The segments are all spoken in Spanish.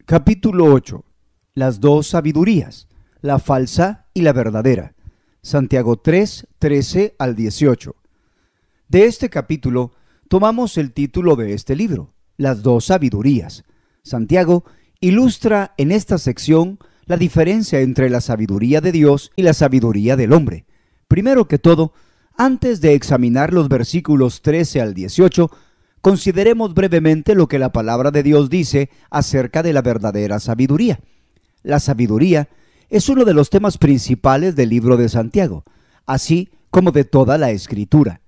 Capítulo 8. Las dos sabidurías, la falsa y la verdadera. Santiago 3, 13 al 18. De este capítulo tomamos el título de este libro, Las dos sabidurías. Santiago ilustra en esta sección la diferencia entre la sabiduría de Dios y la sabiduría del hombre. Primero que todo, antes de examinar los versículos 13 al 18, consideremos brevemente lo que la palabra de Dios dice acerca de la verdadera sabiduría. La sabiduría es uno de los temas principales del libro de Santiago, así como de toda la Escritura.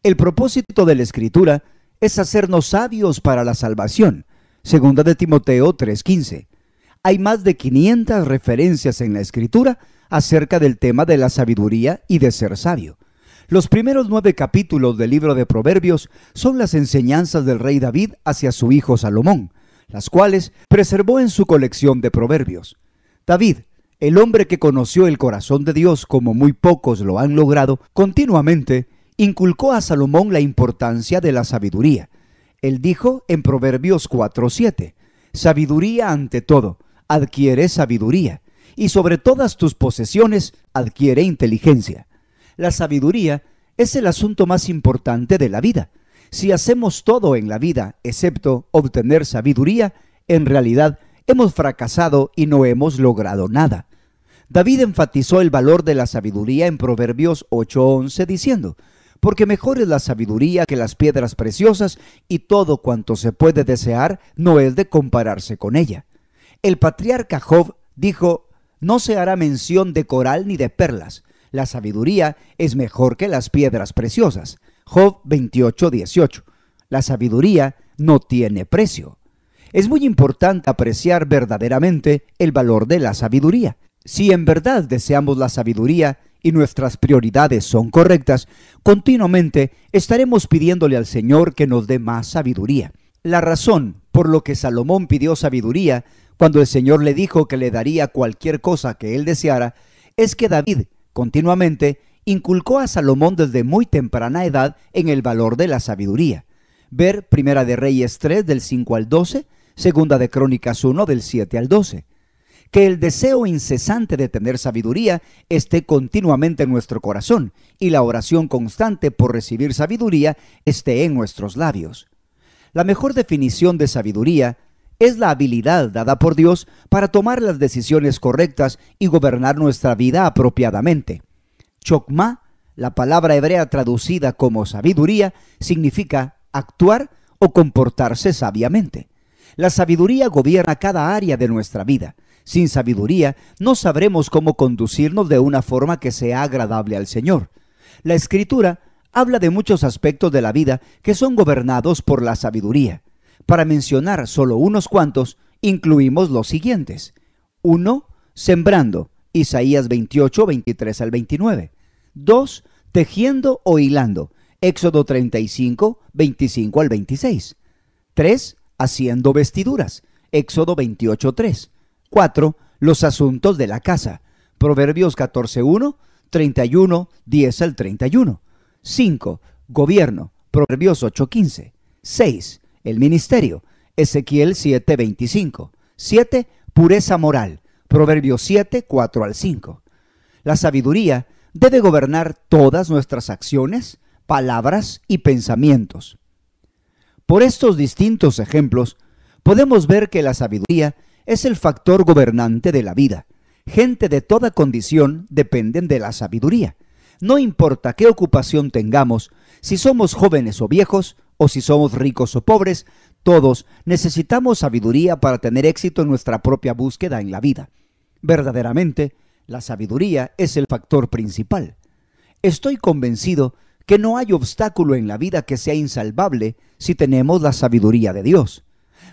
El propósito de la Escritura es hacernos sabios para la salvación. Segunda de Timoteo 3:15. Hay más de 500 referencias en la Escritura acerca del tema de la sabiduría y de ser sabio. Los primeros 9 capítulos del libro de Proverbios son las enseñanzas del rey David hacia su hijo Salomón, las cuales preservó en su colección de proverbios. David, el hombre que conoció el corazón de Dios como muy pocos lo han logrado, continuamente inculcó a Salomón la importancia de la sabiduría. Él dijo en Proverbios 4:7, sabiduría ante todo, adquiere sabiduría, y sobre todas tus posesiones adquiere inteligencia. La sabiduría es el asunto más importante de la vida. Si hacemos todo en la vida excepto obtener sabiduría, en realidad hemos fracasado y no hemos logrado nada. David enfatizó el valor de la sabiduría en Proverbios 8:11 diciendo, porque mejor es la sabiduría que las piedras preciosas y todo cuanto se puede desear no es de compararse con ella. El patriarca Job dijo, no se hará mención de coral ni de perlas. La sabiduría es mejor que las piedras preciosas. Job 28:18. La sabiduría no tiene precio. Es muy importante apreciar verdaderamente el valor de la sabiduría. Si en verdad deseamos la sabiduría y nuestras prioridades son correctas, continuamente estaremos pidiéndole al Señor que nos dé más sabiduría. La razón por lo que Salomón pidió sabiduría cuando el Señor le dijo que le daría cualquier cosa que él deseara, es que David continuamente inculcó a Salomón desde muy temprana edad en el valor de la sabiduría. Ver Primera de Reyes 3 del 5 al 12, Segunda de Crónicas 1 del 7 al 12. Que el deseo incesante de tener sabiduría esté continuamente en nuestro corazón y la oración constante por recibir sabiduría esté en nuestros labios. La mejor definición de sabiduría es la habilidad dada por Dios para tomar las decisiones correctas y gobernar nuestra vida apropiadamente. Chokmah, la palabra hebrea traducida como sabiduría, significa actuar o comportarse sabiamente. La sabiduría gobierna cada área de nuestra vida. Sin sabiduría no sabremos cómo conducirnos de una forma que sea agradable al Señor. La Escritura habla de muchos aspectos de la vida que son gobernados por la sabiduría. Para mencionar solo unos cuantos, incluimos los siguientes. 1. Sembrando, Isaías 28, 23 al 29. 2. Tejiendo o hilando, Éxodo 35, 25 al 26. 3. Haciendo vestiduras, Éxodo 28, 3. 4. Los asuntos de la casa, Proverbios 14, 1, 31, 10 al 31. 5. Gobierno, Proverbios 8, 15. 6. El ministerio, Ezequiel 7:25. 7. Pureza moral, Proverbios 7, 4 al 5. La sabiduría debe gobernar todas nuestras acciones, palabras y pensamientos. Por estos distintos ejemplos, podemos ver que la sabiduría es el factor gobernante de la vida. Gente de toda condición dependen de la sabiduría. No importa qué ocupación tengamos, si somos jóvenes o viejos, o si somos ricos o pobres, todos necesitamos sabiduría para tener éxito en nuestra propia búsqueda en la vida. Verdaderamente, la sabiduría es el factor principal. Estoy convencido que no hay obstáculo en la vida que sea insalvable si tenemos la sabiduría de Dios.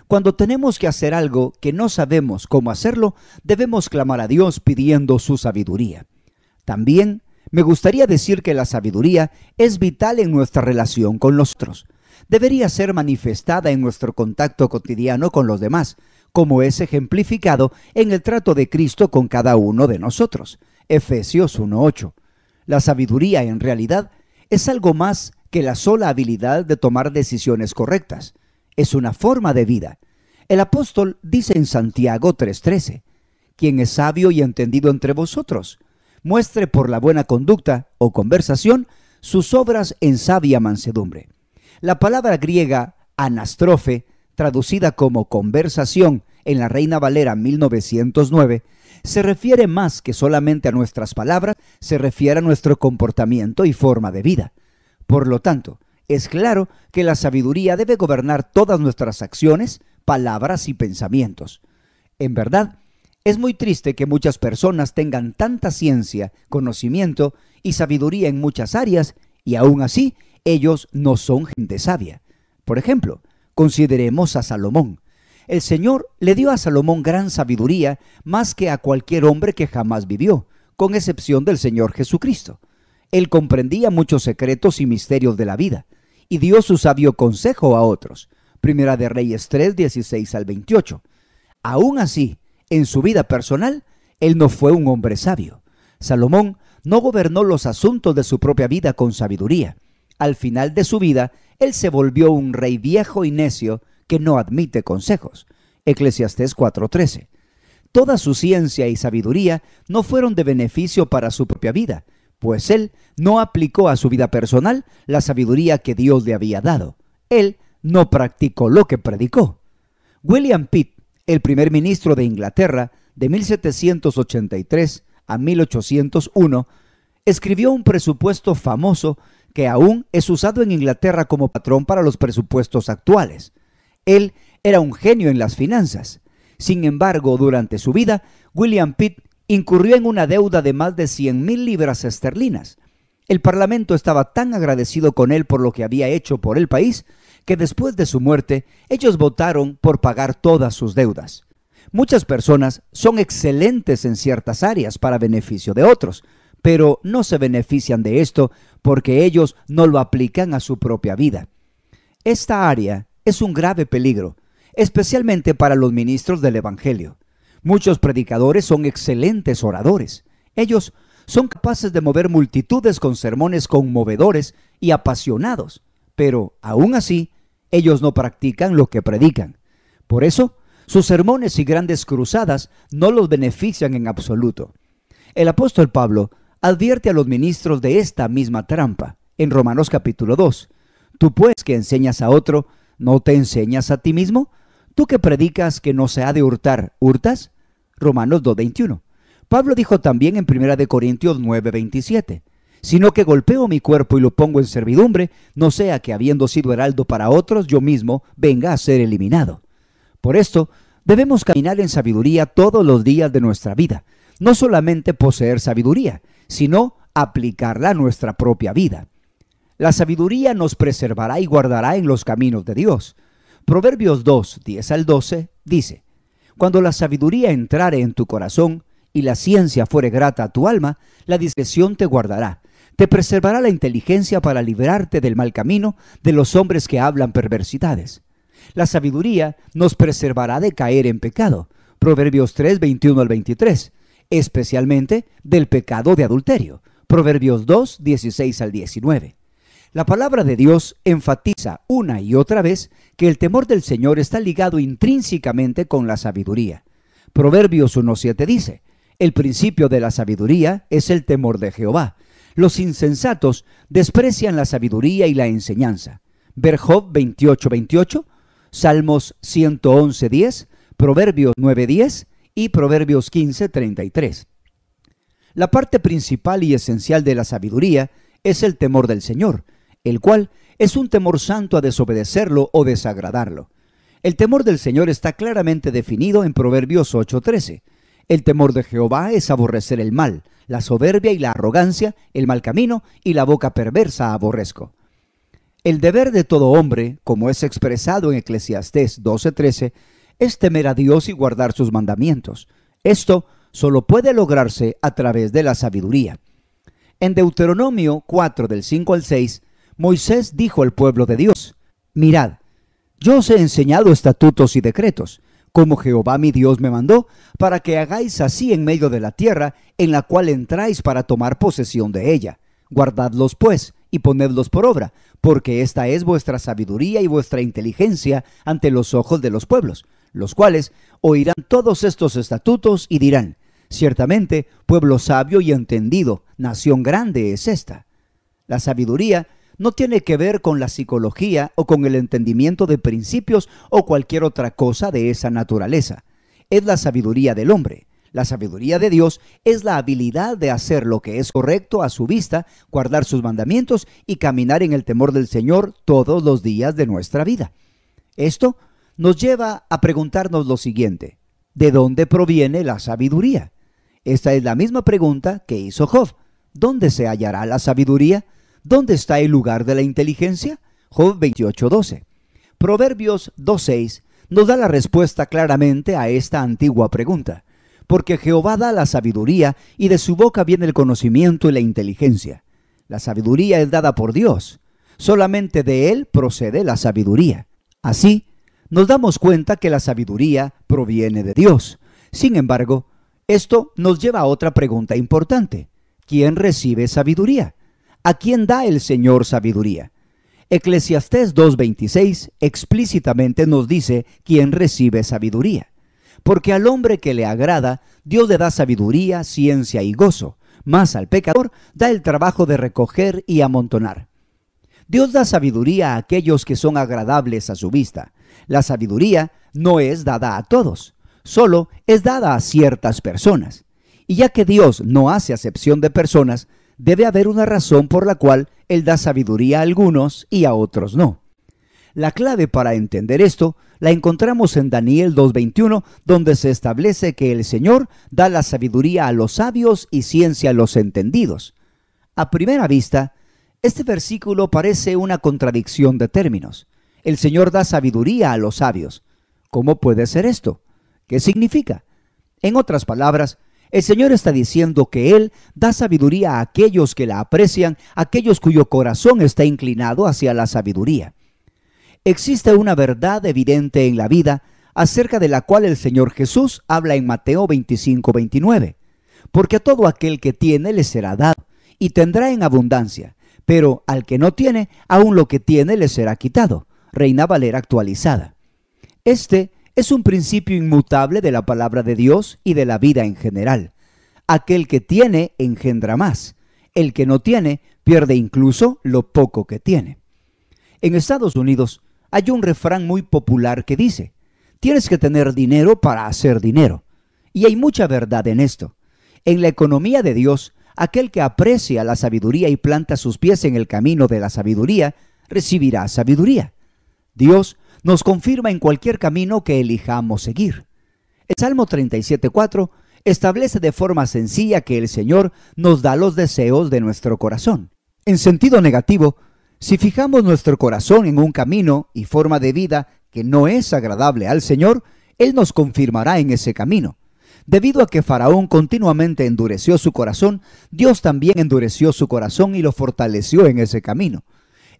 Cuando tenemos que hacer algo que no sabemos cómo hacerlo, debemos clamar a Dios pidiendo su sabiduría. También me gustaría decir que la sabiduría es vital en nuestra relación con los otros. Debería ser manifestada en nuestro contacto cotidiano con los demás, como es ejemplificado en el trato de Cristo con cada uno de nosotros. Efesios 1:8. La sabiduría en realidad es algo más que la sola habilidad de tomar decisiones correctas. Es una forma de vida. El apóstol dice en Santiago 3:13, quien es sabio y entendido entre vosotros, muestre por la buena conducta o conversación sus obras en sabia mansedumbre. La palabra griega anastrofe, traducida como conversación en la Reina Valera 1909, se refiere más que solamente a nuestras palabras, se refiere a nuestro comportamiento y forma de vida. Por lo tanto, es claro que la sabiduría debe gobernar todas nuestras acciones, palabras y pensamientos. En verdad, es muy triste que muchas personas tengan tanta ciencia, conocimiento y sabiduría en muchas áreas y aún así ellos no son gente sabia. Por ejemplo, consideremos a Salomón. El Señor le dio a Salomón gran sabiduría más que a cualquier hombre que jamás vivió, con excepción del Señor Jesucristo. Él comprendía muchos secretos y misterios de la vida y dio su sabio consejo a otros. Primera de Reyes 3, 16 al 28. Aún así, en su vida personal, él no fue un hombre sabio. Salomón no gobernó los asuntos de su propia vida con sabiduría. Al final de su vida, él se volvió un rey viejo y necio que no admite consejos. Eclesiastés 4:13. Toda su ciencia y sabiduría no fueron de beneficio para su propia vida, pues él no aplicó a su vida personal la sabiduría que Dios le había dado. Él no practicó lo que predicó. William Pitt, el primer ministro de Inglaterra de 1783 a 1801, escribió un presupuesto famoso que aún es usado en Inglaterra como patrón para los presupuestos actuales. Él era un genio en las finanzas. Sin embargo, durante su vida, William Pitt incurrió en una deuda de más de 100,000 libras esterlinas. El Parlamento estaba tan agradecido con él por lo que había hecho por el país, que después de su muerte, ellos votaron por pagar todas sus deudas. Muchas personas son excelentes en ciertas áreas para beneficio de otros, pero no se benefician de esto porque ellos no lo aplican a su propia vida. Esta área es un grave peligro, especialmente para los ministros del Evangelio. Muchos predicadores son excelentes oradores. Ellos son capaces de mover multitudes con sermones conmovedores y apasionados, pero aún así, ellos no practican lo que predican. Por eso, sus sermones y grandes cruzadas no los benefician en absoluto. El apóstol Pablo advierte a los ministros de esta misma trampa en Romanos capítulo 2. Tú pues que enseñas a otro, ¿no te enseñas a ti mismo? Tú que predicas que no se ha de hurtar, ¿hurtas? Romanos 2:21. Pablo dijo también en 1 Corintios 9:27, sino que golpeo mi cuerpo y lo pongo en servidumbre, no sea que habiendo sido heraldo para otros, yo mismo venga a ser eliminado. Por esto, debemos caminar en sabiduría todos los días de nuestra vida, no solamente poseer sabiduría, sino aplicarla a nuestra propia vida. La sabiduría nos preservará y guardará en los caminos de Dios. Proverbios 2, 10 al 12 dice, cuando la sabiduría entrare en tu corazón y la ciencia fuere grata a tu alma, la discreción te guardará. Te preservará la inteligencia para librarte del mal camino de los hombres que hablan perversidades. La sabiduría nos preservará de caer en pecado. Proverbios 3, 21 al 23. Especialmente del pecado de adulterio. Proverbios 2, 16 al 19. La palabra de Dios enfatiza una y otra vez que el temor del Señor está ligado intrínsecamente con la sabiduría. Proverbios 1:7 dice, el principio de la sabiduría es el temor de Jehová. Los insensatos desprecian la sabiduría y la enseñanza. Ver Job 28:28, Salmos 111:10, Proverbios 9:10 y Proverbios 15:33. La parte principal y esencial de la sabiduría es el temor del Señor, el cual es un temor santo a desobedecerlo o desagradarlo. El temor del Señor está claramente definido en Proverbios 8:13. El temor de Jehová es aborrecer el mal, la soberbia y la arrogancia, el mal camino y la boca perversa aborrezco. El deber de todo hombre, como es expresado en Eclesiastés 12:13, es temer a Dios y guardar sus mandamientos. Esto solo puede lograrse a través de la sabiduría. En Deuteronomio 4, del 5 al 6, Moisés dijo al pueblo de Dios, mirad, yo os he enseñado estatutos y decretos, como Jehová mi Dios me mandó, para que hagáis así en medio de la tierra, en la cual entráis para tomar posesión de ella. Guardadlos pues, y ponedlos por obra, porque esta es vuestra sabiduría y vuestra inteligencia ante los ojos de los pueblos. los cuales oirán todos estos estatutos y dirán: ciertamente, pueblo sabio y entendido, nación grande es esta. La sabiduría no tiene que ver con la psicología o con el entendimiento de principios o cualquier otra cosa de esa naturaleza. Es la sabiduría del hombre. La sabiduría de Dios es la habilidad de hacer lo que es correcto a su vista, guardar sus mandamientos y caminar en el temor del Señor todos los días de nuestra vida. Esto nos lleva a preguntarnos lo siguiente: ¿de dónde proviene la sabiduría? Esta es la misma pregunta que hizo Job. ¿Dónde se hallará la sabiduría? ¿Dónde está el lugar de la inteligencia? Job 28:12. Proverbios 2:6 nos da la respuesta claramente a esta antigua pregunta. Porque Jehová da la sabiduría, y de su boca viene el conocimiento y la inteligencia. La sabiduría es dada por Dios. Solamente de Él procede la sabiduría. Así, nos damos cuenta que la sabiduría proviene de Dios. Sin embargo, esto nos lleva a otra pregunta importante. ¿Quién recibe sabiduría? ¿A quién da el Señor sabiduría? Eclesiastés 2:26 explícitamente nos dice quién recibe sabiduría. Porque al hombre que le agrada, Dios le da sabiduría, ciencia y gozo, mas al pecador da el trabajo de recoger y amontonar. Dios da sabiduría a aquellos que son agradables a su vista. La sabiduría no es dada a todos, solo es dada a ciertas personas. Y ya que Dios no hace acepción de personas, debe haber una razón por la cual Él da sabiduría a algunos y a otros no. La clave para entender esto la encontramos en Daniel 2:21, donde se establece que el Señor da la sabiduría a los sabios y ciencia a los entendidos. A primera vista, este versículo parece una contradicción de términos. El Señor da sabiduría a los sabios. ¿Cómo puede ser esto? ¿Qué significa? En otras palabras, el Señor está diciendo que Él da sabiduría a aquellos que la aprecian, aquellos cuyo corazón está inclinado hacia la sabiduría. Existe una verdad evidente en la vida acerca de la cual el Señor Jesús habla en Mateo 25:29. Porque a todo aquel que tiene le será dado, y tendrá en abundancia, pero al que no tiene, aún lo que tiene le será quitado. Reina Valera actualizada. Este es un principio inmutable de la palabra de Dios y de la vida en general. Aquel que tiene engendra más. El que no tiene pierde incluso lo poco que tiene. En Estados Unidos hay un refrán muy popular que dice: tienes que tener dinero para hacer dinero. Y hay mucha verdad en esto. En la economía de Dios, aquel que aprecia la sabiduría y planta sus pies en el camino de la sabiduría, recibirá sabiduría. Dios nos confirma en cualquier camino que elijamos seguir. El Salmo 37:4 establece de forma sencilla que el Señor nos da los deseos de nuestro corazón. En sentido negativo, si fijamos nuestro corazón en un camino y forma de vida que no es agradable al Señor, Él nos confirmará en ese camino. Debido a que Faraón continuamente endureció su corazón, Dios también endureció su corazón y lo fortaleció en ese camino.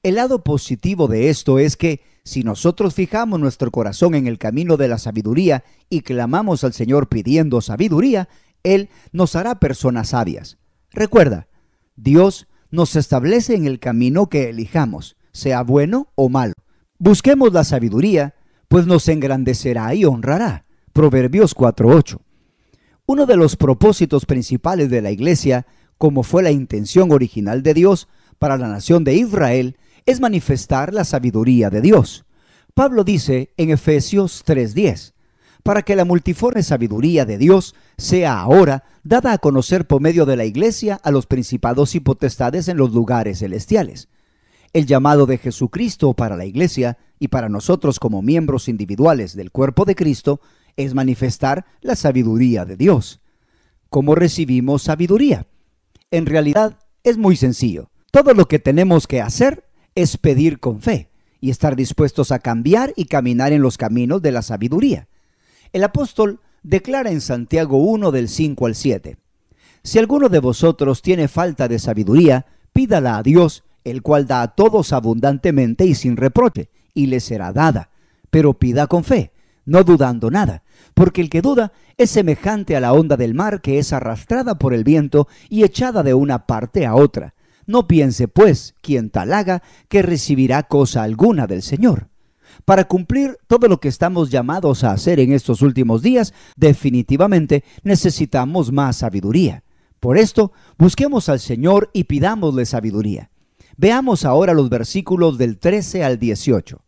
El lado positivo de esto es que si nosotros fijamos nuestro corazón en el camino de la sabiduría y clamamos al Señor pidiendo sabiduría, Él nos hará personas sabias. Recuerda, Dios nos establece en el camino que elijamos, sea bueno o malo. Busquemos la sabiduría, pues nos engrandecerá y honrará. Proverbios 4:8. Uno de los propósitos principales de la iglesia, como fue la intención original de Dios para la nación de Israel, es manifestar la sabiduría de Dios. Pablo dice en Efesios 3:10, para que la multiforme sabiduría de Dios sea ahora dada a conocer por medio de la iglesia a los principados y potestades en los lugares celestiales. El llamado de Jesucristo para la iglesia y para nosotros como miembros individuales del cuerpo de Cristo es manifestar la sabiduría de Dios. ¿Cómo recibimos sabiduría? En realidad es muy sencillo. Todo lo que tenemos que hacer es pedir con fe y estar dispuestos a cambiar y caminar en los caminos de la sabiduría. El apóstol declara en Santiago 1 del 5 al 7: si alguno de vosotros tiene falta de sabiduría, pídala a Dios, el cual da a todos abundantemente y sin reproche, y le será dada. Pero pida con fe, no dudando nada, porque el que duda es semejante a la onda del mar que es arrastrada por el viento y echada de una parte a otra. No piense, pues, quien tal haga, que recibirá cosa alguna del Señor. Para cumplir todo lo que estamos llamados a hacer en estos últimos días, definitivamente necesitamos más sabiduría. Por esto, busquemos al Señor y pidámosle sabiduría. Veamos ahora los versículos del 13 al 18.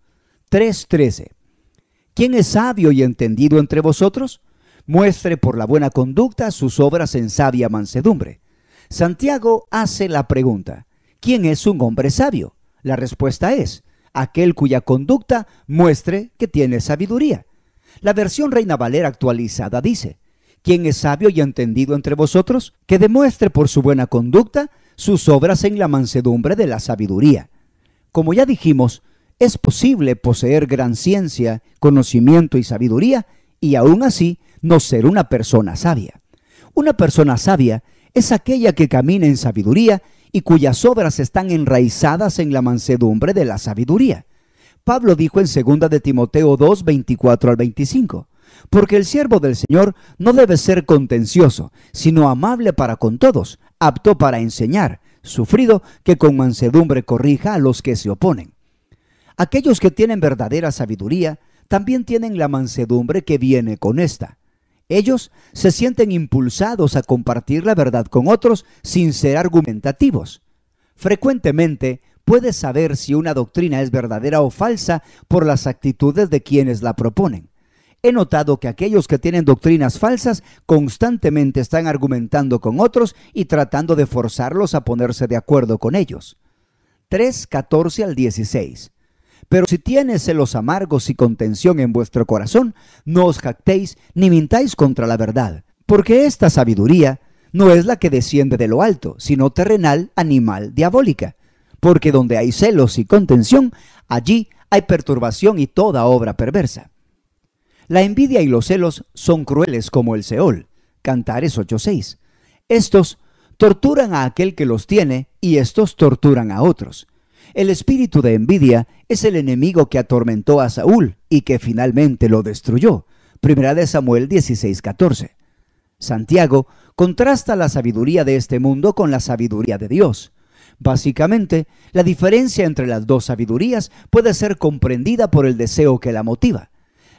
3:13. ¿Quién es sabio y entendido entre vosotros? Muestre por la buena conducta sus obras en sabia mansedumbre. Santiago hace la pregunta: ¿quién es un hombre sabio? La respuesta es: aquel cuya conducta muestre que tiene sabiduría. La versión Reina Valera actualizada dice: ¿quién es sabio y entendido entre vosotros? Que demuestre por su buena conducta sus obras en la mansedumbre de la sabiduría. Como ya dijimos, es posible poseer gran ciencia, conocimiento y sabiduría, y aún así no ser una persona sabia. Una persona sabia es aquella que camina en sabiduría y cuyas obras están enraizadas en la mansedumbre de la sabiduría. Pablo dijo en 2 de Timoteo 2, 24 al 25, porque el siervo del Señor no debe ser contencioso, sino amable para con todos, apto para enseñar, sufrido, que con mansedumbre corrija a los que se oponen. Aquellos que tienen verdadera sabiduría también tienen la mansedumbre que viene con esta. Ellos se sienten impulsados a compartir la verdad con otros sin ser argumentativos. Frecuentemente puedes saber si una doctrina es verdadera o falsa por las actitudes de quienes la proponen. He notado que aquellos que tienen doctrinas falsas constantemente están argumentando con otros y tratando de forzarlos a ponerse de acuerdo con ellos. 3:14 al 16. Pero si tiene celos amargos y contención en vuestro corazón, no os jactéis ni mintáis contra la verdad, porque esta sabiduría no es la que desciende de lo alto, sino terrenal, animal, diabólica. Porque donde hay celos y contención, allí hay perturbación y toda obra perversa. La envidia y los celos son crueles como el Seol. Cantares 8:6. Estos torturan a aquel que los tiene y estos torturan a otros. El espíritu de envidia es el enemigo que atormentó a Saúl y que finalmente lo destruyó. 1 de Samuel 16:14. Santiago contrasta la sabiduría de este mundo con la sabiduría de Dios. Básicamente, la diferencia entre las dos sabidurías puede ser comprendida por el deseo que la motiva.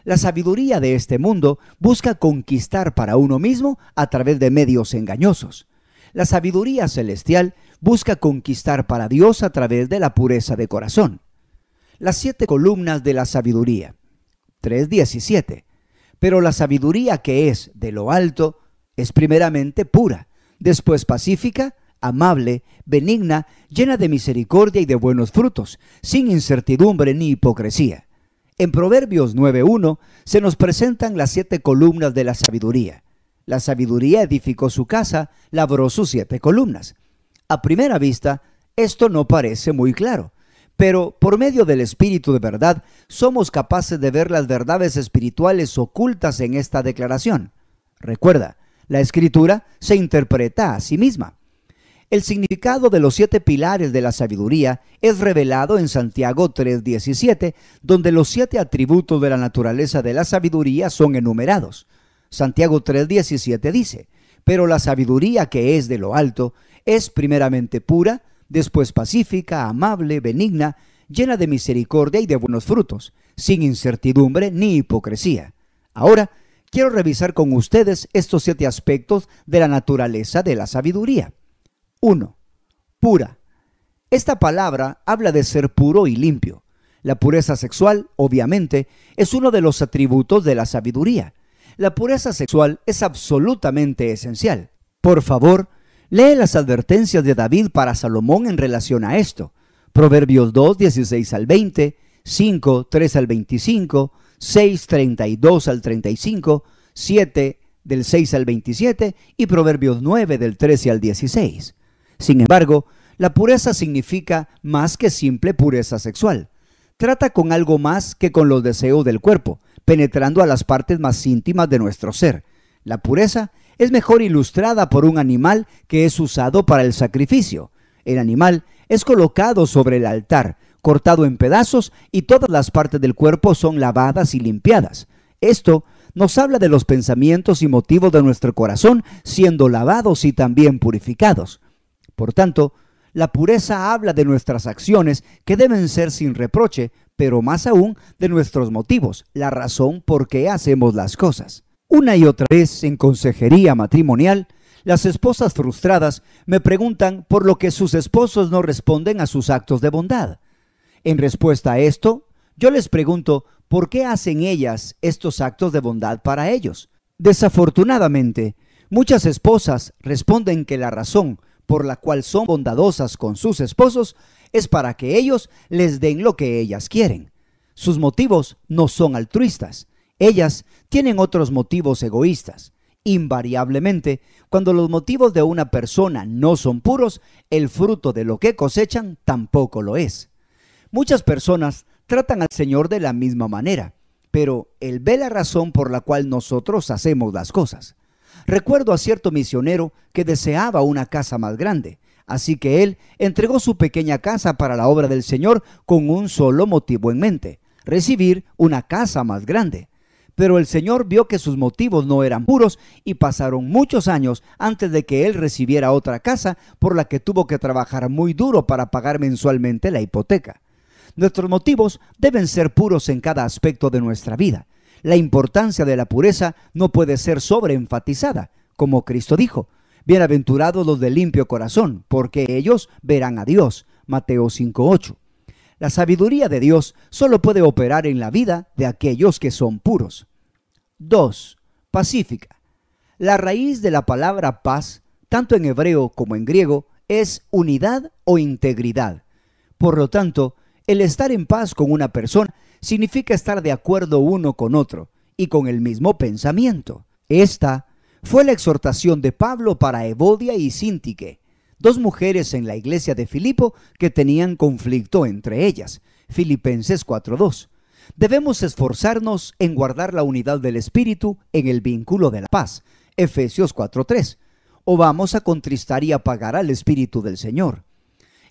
La sabiduría de este mundo busca conquistar para uno mismo a través de medios engañosos. La sabiduría celestial busca conquistar para Dios a través de la pureza de corazón. Las 7 columnas de la sabiduría. 3:17. Pero la sabiduría que es de lo alto es primeramente pura, después pacífica, amable, benigna, llena de misericordia y de buenos frutos, sin incertidumbre ni hipocresía. En Proverbios 9:1 se nos presentan las 7 columnas de la sabiduría. La sabiduría edificó su casa, labró sus 7 columnas. A primera vista, esto no parece muy claro, pero por medio del Espíritu de verdad, somos capaces de ver las verdades espirituales ocultas en esta declaración. Recuerda, la Escritura se interpreta a sí misma. El significado de los 7 pilares de la sabiduría es revelado en Santiago 3:17, donde los 7 atributos de la naturaleza de la sabiduría son enumerados. Santiago 3:17 dice: pero la sabiduría que es de lo alto es primeramente pura, después pacífica, amable, benigna, llena de misericordia y de buenos frutos, sin incertidumbre ni hipocresía. Ahora, quiero revisar con ustedes estos 7 aspectos de la naturaleza de la sabiduría. 1. Pura. Esta palabra habla de ser puro y limpio. La pureza sexual, obviamente, es uno de los atributos de la sabiduría. La pureza sexual es absolutamente esencial. Por favor, lee las advertencias de David para Salomón en relación a esto. Proverbios 2, 16 al 20, 5, 3 al 25, 6, 32 al 35, 7, del 6 al 27 y Proverbios 9, del 13 al 16. Sin embargo, la pureza significa más que simple pureza sexual. Trata con algo más que con los deseos del cuerpo, penetrando a las partes más íntimas de nuestro ser. La pureza es mejor ilustrada por un animal que es usado para el sacrificio. El animal es colocado sobre el altar, cortado en pedazos, y todas las partes del cuerpo son lavadas y limpiadas. Esto nos habla de los pensamientos y motivos de nuestro corazón siendo lavados y también purificados. Por tanto, La pureza habla de nuestras acciones que deben ser sin reproche, pero más aún de nuestros motivos, la razón por qué hacemos las cosas. Una y otra vez en consejería matrimonial, las esposas frustradas me preguntan por lo que sus esposos no responden a sus actos de bondad. En respuesta a esto, yo les pregunto por qué hacen ellas estos actos de bondad para ellos. Desafortunadamente, muchas esposas responden que la razón por la cual son bondadosas con sus esposos es para que ellos les den lo que ellas quieren. Sus motivos no son altruistas. Ellas tienen otros motivos egoístas. Invariablemente, cuando los motivos de una persona no son puros, el fruto de lo que cosechan tampoco lo es. Muchas personas tratan al Señor de la misma manera, pero Él ve la razón por la cual nosotros hacemos las cosas. Recuerdo a cierto misionero que deseaba una casa más grande, así que él entregó su pequeña casa para la obra del Señor con un solo motivo en mente: recibir una casa más grande. Pero el Señor vio que sus motivos no eran puros y pasaron muchos años antes de que él recibiera otra casa por la que tuvo que trabajar muy duro para pagar mensualmente la hipoteca. Nuestros motivos deben ser puros en cada aspecto de nuestra vida. La importancia de la pureza no puede ser sobreenfatizada, como Cristo dijo: bienaventurados los de limpio corazón, porque ellos verán a Dios. Mateo 5:8. La sabiduría de Dios solo puede operar en la vida de aquellos que son puros. 2. Pacífica. La raíz de la palabra paz, tanto en hebreo como en griego, es unidad o integridad. Por lo tanto, el estar en paz con una persona significa estar de acuerdo uno con otro y con el mismo pensamiento. Esta fue la exhortación de Pablo para Evodia y Síntique, dos mujeres en la iglesia de Filipo que tenían conflicto entre ellas. Filipenses 4:2. Debemos esforzarnos en guardar la unidad del Espíritu en el vínculo de la paz. Efesios 4:3. O vamos a contristar y apagar al Espíritu del Señor.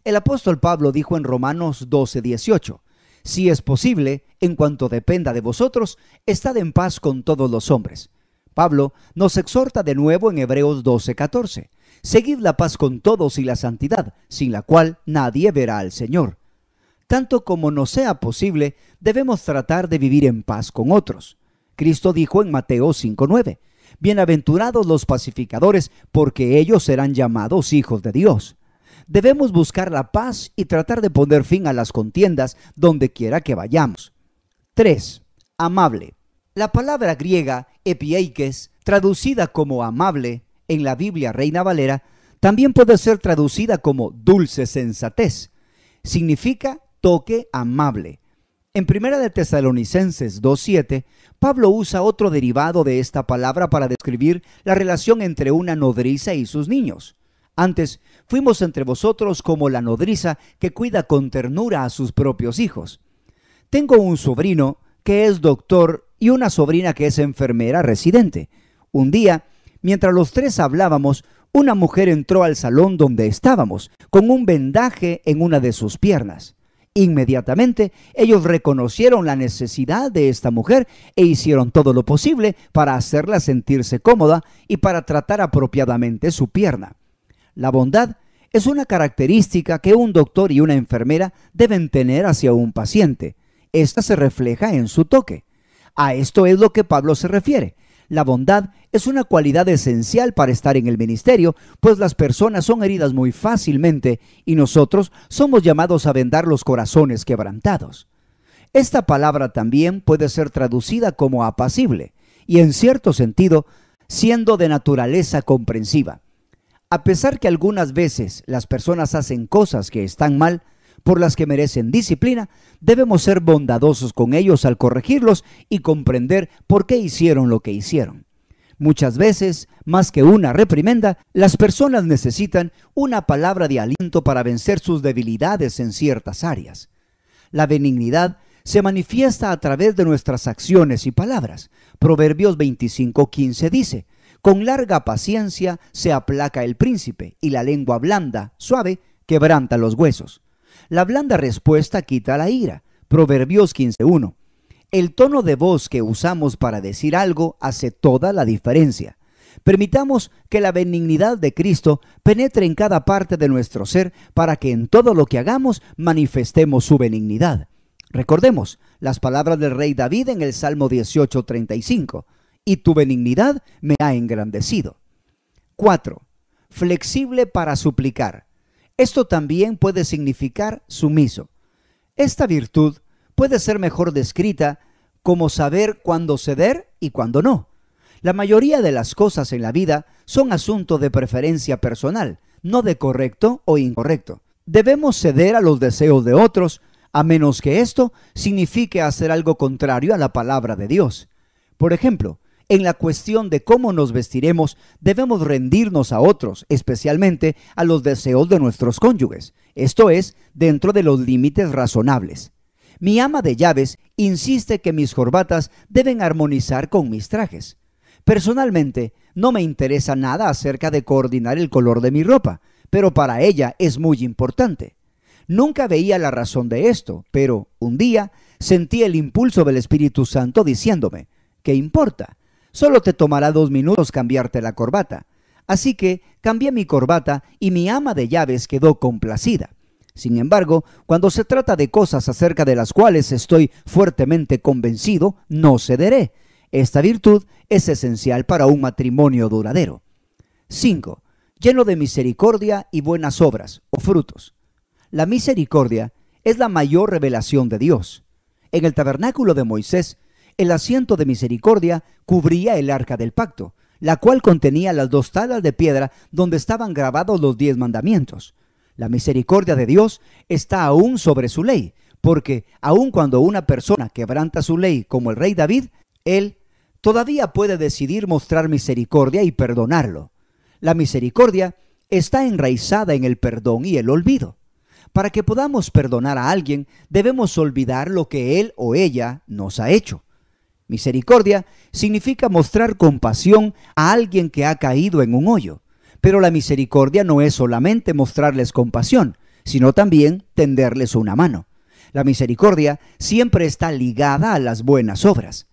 El apóstol Pablo dijo en Romanos 12:18: si es posible, en cuanto dependa de vosotros, estad en paz con todos los hombres. Pablo nos exhorta de nuevo en Hebreos 12:14: seguid la paz con todos y la santidad, sin la cual nadie verá al Señor. Tanto como nos sea posible, debemos tratar de vivir en paz con otros. Cristo dijo en Mateo 5:9: bienaventurados los pacificadores, porque ellos serán llamados hijos de Dios. Debemos buscar la paz y tratar de poner fin a las contiendas donde quiera que vayamos. 3. Amable. La palabra griega epieikes, traducida como amable en la Biblia Reina Valera, también puede ser traducida como dulce sensatez. Significa toque amable. En 1 de Tesalonicenses 2:7, Pablo usa otro derivado de esta palabra para describir la relación entre una nodriza y sus niños. Antes fuimos entre vosotros como la nodriza que cuida con ternura a sus propios hijos. Tengo un sobrino que es doctor y una sobrina que es enfermera residente. Un día, mientras los tres hablábamos, una mujer entró al salón donde estábamos con un vendaje en una de sus piernas. Inmediatamente ellos reconocieron la necesidad de esta mujer e hicieron todo lo posible para hacerla sentirse cómoda y para tratar apropiadamente su pierna. La bondad es una característica que un doctor y una enfermera deben tener hacia un paciente. Esta se refleja en su toque. A esto es lo que Pablo se refiere. La bondad es una cualidad esencial para estar en el ministerio, pues las personas son heridas muy fácilmente y nosotros somos llamados a vendar los corazones quebrantados. Esta palabra también puede ser traducida como apacible y, en cierto sentido, siendo de naturaleza comprensiva. A pesar que algunas veces las personas hacen cosas que están mal, por las que merecen disciplina, debemos ser bondadosos con ellos al corregirlos y comprender por qué hicieron lo que hicieron. Muchas veces, más que una reprimenda, las personas necesitan una palabra de aliento para vencer sus debilidades en ciertas áreas. La benignidad se manifiesta a través de nuestras acciones y palabras. Proverbios 25:15 dice: con larga paciencia se aplaca el príncipe, y la lengua blanda, suave, quebranta los huesos. La blanda respuesta quita la ira. Proverbios 15:1. El tono de voz que usamos para decir algo hace toda la diferencia. Permitamos que la benignidad de Cristo penetre en cada parte de nuestro ser para que en todo lo que hagamos manifestemos su benignidad. Recordemos las palabras del rey David en el Salmo 18:35. Y tu benignidad me ha engrandecido. 4. Flexible para suplicar. Esto también puede significar sumiso. Esta virtud puede ser mejor descrita como saber cuándo ceder y cuándo no. La mayoría de las cosas en la vida son asunto de preferencia personal, no de correcto o incorrecto. Debemos ceder a los deseos de otros, a menos que esto signifique hacer algo contrario a la palabra de Dios. Por ejemplo, en la cuestión de cómo nos vestiremos, debemos rendirnos a otros, especialmente a los deseos de nuestros cónyuges. Esto es, dentro de los límites razonables. Mi ama de llaves insiste que mis corbatas deben armonizar con mis trajes. Personalmente, no me interesa nada acerca de coordinar el color de mi ropa, pero para ella es muy importante. Nunca veía la razón de esto, pero un día sentí el impulso del Espíritu Santo diciéndome, ¿qué importa? Solo te tomará 2 minutos cambiarte la corbata. Así que cambié mi corbata y mi ama de llaves quedó complacida. Sin embargo, cuando se trata de cosas acerca de las cuales estoy fuertemente convencido, no cederé. Esta virtud es esencial para un matrimonio duradero. 5. Lleno de misericordia y buenas obras o frutos. La misericordia es la mayor revelación de Dios. En el tabernáculo de Moisés, el asiento de misericordia cubría el arca del pacto, la cual contenía las 2 tablas de piedra donde estaban grabados los 10 mandamientos. La misericordia de Dios está aún sobre su ley, porque aun cuando una persona quebranta su ley como el rey David, él todavía puede decidir mostrar misericordia y perdonarlo. La misericordia está enraizada en el perdón y el olvido. Para que podamos perdonar a alguien, debemos olvidar lo que él o ella nos ha hecho. Misericordia significa mostrar compasión a alguien que ha caído en un hoyo. Pero la misericordia no es solamente mostrarles compasión, sino también tenderles una mano. La misericordia siempre está ligada a las buenas obras.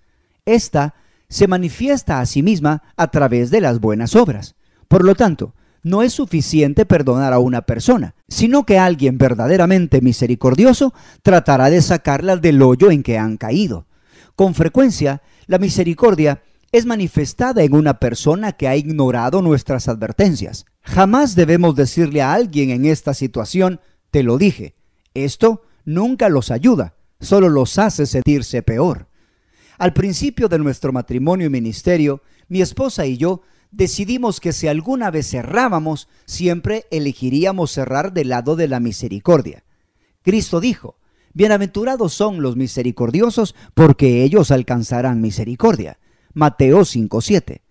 Esta se manifiesta a sí misma a través de las buenas obras. Por lo tanto, no es suficiente perdonar a una persona, sino que alguien verdaderamente misericordioso tratará de sacarlas del hoyo en que han caído. Con frecuencia, la misericordia es manifestada en una persona que ha ignorado nuestras advertencias. Jamás debemos decirle a alguien en esta situación, te lo dije. Esto nunca los ayuda, solo los hace sentirse peor. Al principio de nuestro matrimonio y ministerio, mi esposa y yo decidimos que si alguna vez cerrábamos, siempre elegiríamos cerrar del lado de la misericordia. Cristo dijo, bienaventurados son los misericordiosos, porque ellos alcanzarán misericordia. Mateo 5:7.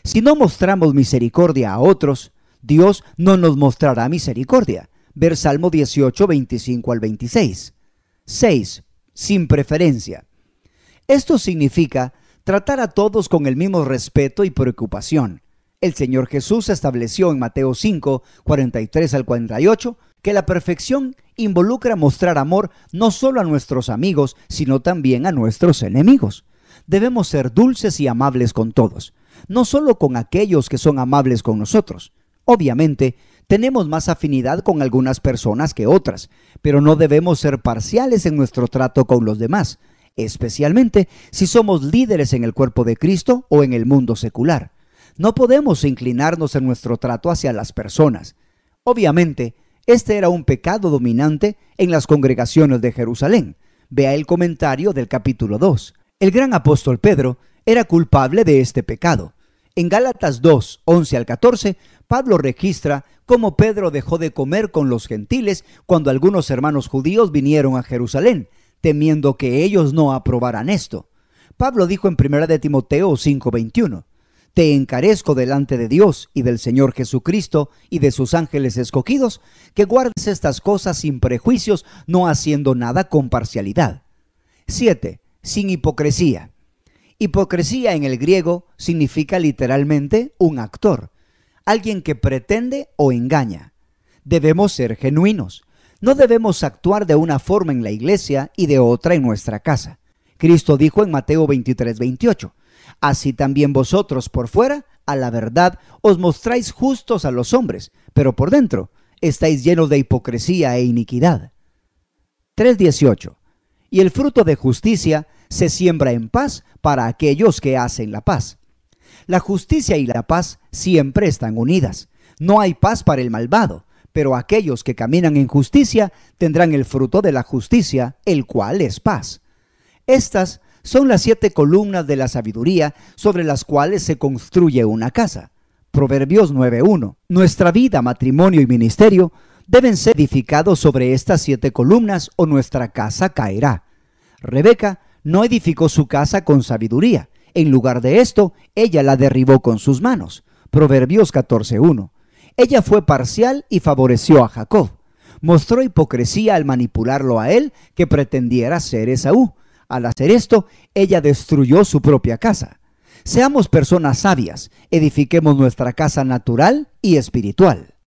Si no mostramos misericordia a otros, Dios no nos mostrará misericordia. Ver Salmo 18, 25 al 26. 6. Sin preferencia. Esto significa tratar a todos con el mismo respeto y preocupación. El Señor Jesús estableció en Mateo 5, 43 al 48, que la perfección involucra mostrar amor no solo a nuestros amigos, sino también a nuestros enemigos. Debemos ser dulces y amables con todos, no solo con aquellos que son amables con nosotros. Obviamente, tenemos más afinidad con algunas personas que otras, pero no debemos ser parciales en nuestro trato con los demás, especialmente si somos líderes en el cuerpo de Cristo o en el mundo secular. No podemos inclinarnos en nuestro trato hacia las personas. Obviamente, este era un pecado dominante en las congregaciones de Jerusalén. Vea el comentario del capítulo 2. El gran apóstol Pedro era culpable de este pecado. En Gálatas 2, 11 al 14, Pablo registra cómo Pedro dejó de comer con los gentiles cuando algunos hermanos judíos vinieron a Jerusalén, temiendo que ellos no aprobaran esto. Pablo dijo en 1 de Timoteo 5:21, te encarezco delante de Dios y del Señor Jesucristo y de sus ángeles escogidos, que guardes estas cosas sin prejuicios, no haciendo nada con parcialidad. 7. Sin hipocresía. Hipocresía en el griego significa literalmente un actor, alguien que pretende o engaña. Debemos ser genuinos. No debemos actuar de una forma en la iglesia y de otra en nuestra casa. Cristo dijo en Mateo 23:28, Así también vosotros por fuera, a la verdad, os mostráis justos a los hombres, pero por dentro estáis llenos de hipocresía e iniquidad. 3:18. Y el fruto de justicia se siembra en paz para aquellos que hacen la paz. La justicia y la paz siempre están unidas. No hay paz para el malvado, pero aquellos que caminan en justicia tendrán el fruto de la justicia, el cual es paz. Estas son las 7 columnas de la sabiduría sobre las cuales se construye una casa. Proverbios 9:1. Nuestra vida, matrimonio y ministerio deben ser edificados sobre estas 7 columnas o nuestra casa caerá. Rebeca no edificó su casa con sabiduría. En lugar de esto, ella la derribó con sus manos. Proverbios 14:1. Ella fue parcial y favoreció a Jacob. Mostró hipocresía al manipularlo a él, que pretendiera ser Esaú. Al hacer esto, ella destruyó su propia casa. Seamos personas sabias, edifiquemos nuestra casa natural y espiritual.